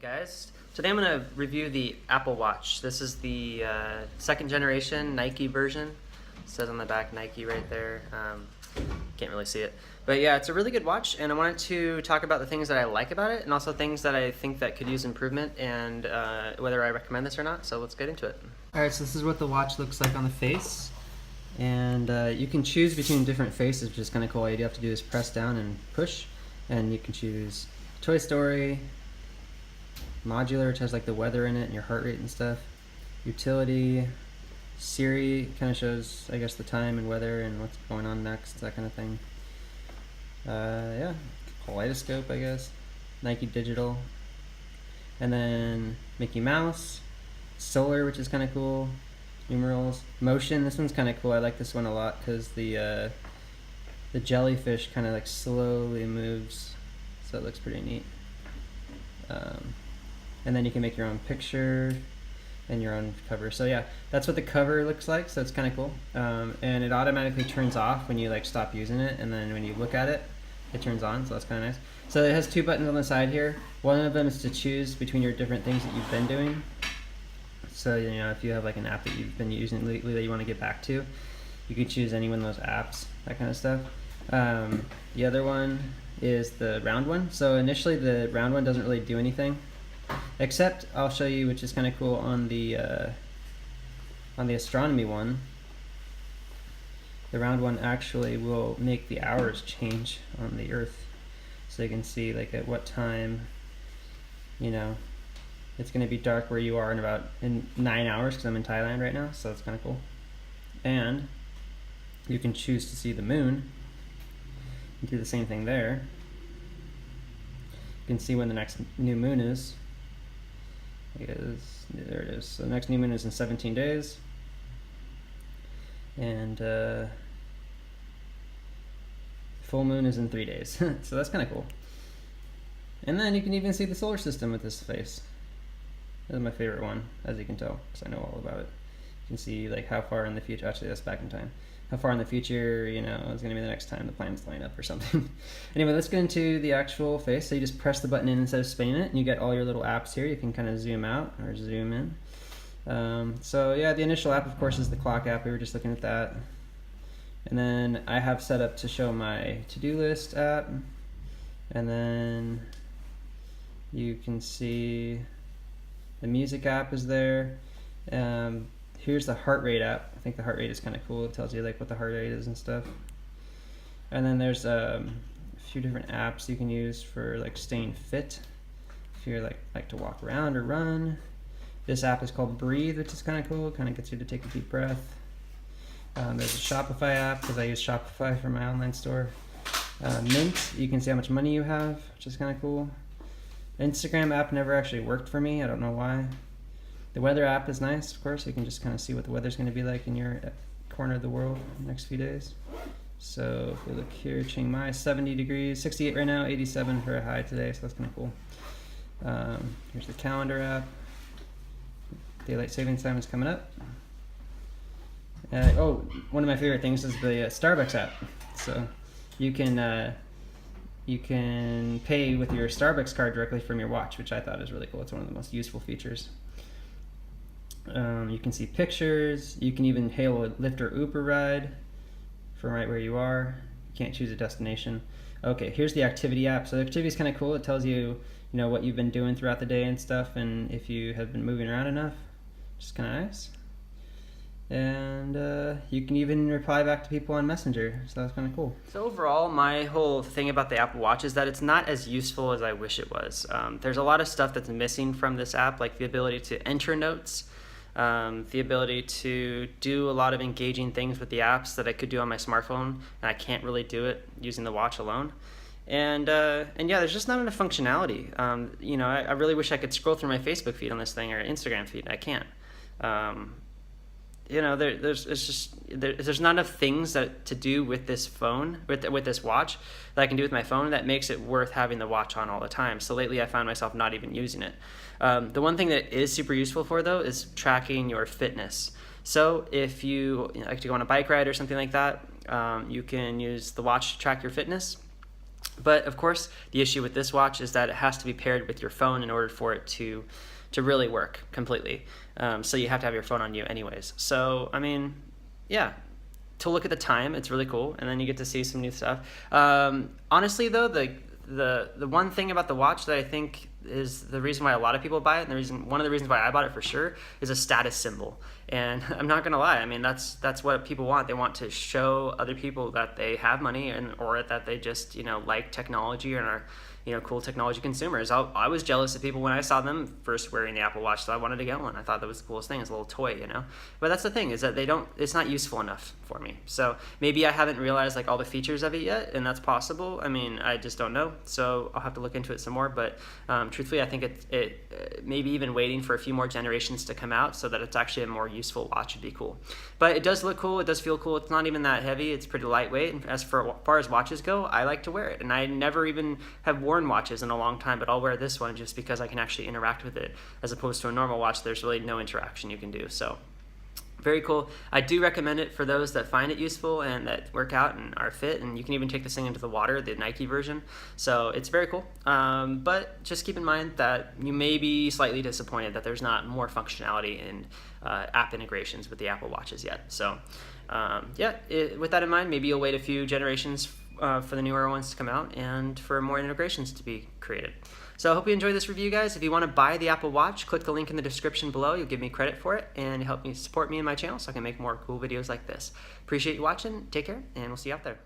Guys, today I'm going to review the Apple Watch. This is the second generation Nike version. It says on the back Nike right there. Can't really see it. But yeah, it's a really good watch, and I wanted to talk about the things that I like about it and also things that I think that could use improvement and whether I recommend this or not. So let's get into it. Alright, so this is what the watch looks like on the face. And you can choose between different faces, which is kind of cool. All you have to do is press down and push, and you can choose Toy Story, modular, which has like the weather in it and your heart rate and stuff, utility, Siri kind of shows, I guess, the time and weather and what's going on next, that kind of thing. Yeah, kaleidoscope, I guess, Nike digital, and then Mickey Mouse, solar, which is kind of cool, numerals, motion. This one's kind of cool. I like this one a lot because the jellyfish kind of like slowly moves, so it looks pretty neat. And then you can make your own picture and your own cover. So yeah, that's what the cover looks like, so it's kind of cool. And it automatically turns off when you like stop using it, and then when you look at it, it turns on, so that's kind of nice. So it has two buttons on the side here. One of them is to choose between your different things that you've been doing. So you know, if you have like an app that you've been using lately that you want to get back to, you can choose any one of those apps, that kind of stuff. The other one is the round one. So initially the round one doesn't really do anything, except I'll show you, which is kind of cool, on the astronomy one. The round one actually will make the hours change on the Earth, so you can see like at what time, you know, it's going to be dark where you are in 9 hours, because I'm in Thailand right now, so that's kind of cool. And you can choose to see the moon and do the same thing there. You can see when the next new moon is. There it is. So the next new moon is in 17 days. And full moon is in 3 days. So that's kind of cool. And then you can even see the solar system with this face. This is my favorite one, as you can tell, because I know all about it. You can see like how far in the future, actually that's back in time, how far in the future, you know, is going to be the next time the planets line up or something. Anyway, let's get into the actual face. So you just press the button in instead of spinning it, and you get all your little apps here. You can kind of zoom out or zoom in. So yeah, the initial app, of course, is the clock app. We were just looking at that. And then I have set up to show my to-do list app. And then you can see the music app is there. Here's the heart rate app. I think the heart rate is kind of cool. It tells you like what the heart rate is and stuff. And then there's a few different apps you can use for like staying fit. If you're like to walk around or run. This app is called Breathe, which is kind of cool. It kind of gets you to take a deep breath. There's a Shopify app, because I use Shopify for my online store. Mint, you can see how much money you have, which is kind of cool. Instagram app never actually worked for me. I don't know why. The weather app is nice, of course. You can just kind of see what the weather's going to be like in your corner of the world in the next few days. So if we look here, Chiang Mai, 70 degrees, 68 right now, 87 for a high today, so that's kind of cool. Here's the calendar app. Daylight savings time is coming up. One of my favorite things is the Starbucks app. So you can pay with your Starbucks card directly from your watch, which I thought is really cool. It's one of the most useful features. You can see pictures. You can even hail a Lyft or Uber ride from right where you are. You can't choose a destination. Okay, here's the activity app. So the activity is kind of cool. It tells you, what you've been doing throughout the day and stuff, and if you have been moving around enough, which is kind of nice. And you can even reply back to people on Messenger, so that's kind of cool. So overall, my whole thing about the Apple Watch is that it's not as useful as I wish it was. There's a lot of stuff that's missing from this app, like the ability to enter notes, the ability to do a lot of engaging things with the apps that I could do on my smartphone, and I can't really do it using the watch alone. And yeah, there's just not enough functionality. I really wish I could scroll through my Facebook feed on this thing or Instagram feed. I can't. There's not enough things to do with this phone, with this watch, that I can do with my phone that makes it worth having the watch on all the time. So lately I found myself not even using it. The one thing that is super useful for, though, is tracking your fitness. So if you like to go on a bike ride or something like that, you can use the watch to track your fitness. But of course, the issue with this watch is that it has to be paired with your phone in order for it to really work completely. So you have to have your phone on you anyways. So, I mean, yeah, to look at the time, it's really cool, and then you get to see some new stuff. Honestly, though, the one thing about the watch that I think is the reason why a lot of people buy it, and one of the reasons why I bought it for sure, is a status symbol. And I'm not gonna lie, I mean that's what people want. They want to show other people that they have money, or that they just like technology and are cool technology consumers. I was jealous of people when I saw them first wearing the Apple Watch, so I wanted to get one. I thought that was the coolest thing. It's a little toy, But that's the thing, is that it's not useful enough for me. So maybe I haven't realized like all the features of it yet, and that's possible. I mean, I just don't know. So I'll have to look into it some more. But truthfully, I think it maybe even waiting for a few more generations to come out so that it's actually a more useful watch would be cool. But it does look cool. It does feel cool. It's not even that heavy. It's pretty lightweight. And as far as watches go, I like to wear it, and I never even have worn watches in a long time, but I'll wear this one just because I can actually interact with it, as opposed to a normal watch. There's really no interaction you can do. So very cool. I do recommend it for those that find it useful and that work out and are fit, and you can even take this thing into the water, the Nike version. So it's very cool. But just keep in mind that you may be slightly disappointed that there's not more functionality in app integrations with the Apple Watches yet. So with that in mind, maybe you'll wait a few generations for the newer ones to come out and for more integrations to be created. So I hope you enjoyed this review, guys. If you want to buy the Apple Watch, click the link in the description below. You'll give me credit for it and help me support me and my channel so I can make more cool videos like this. Appreciate you watching. Take care, and we'll see you out there.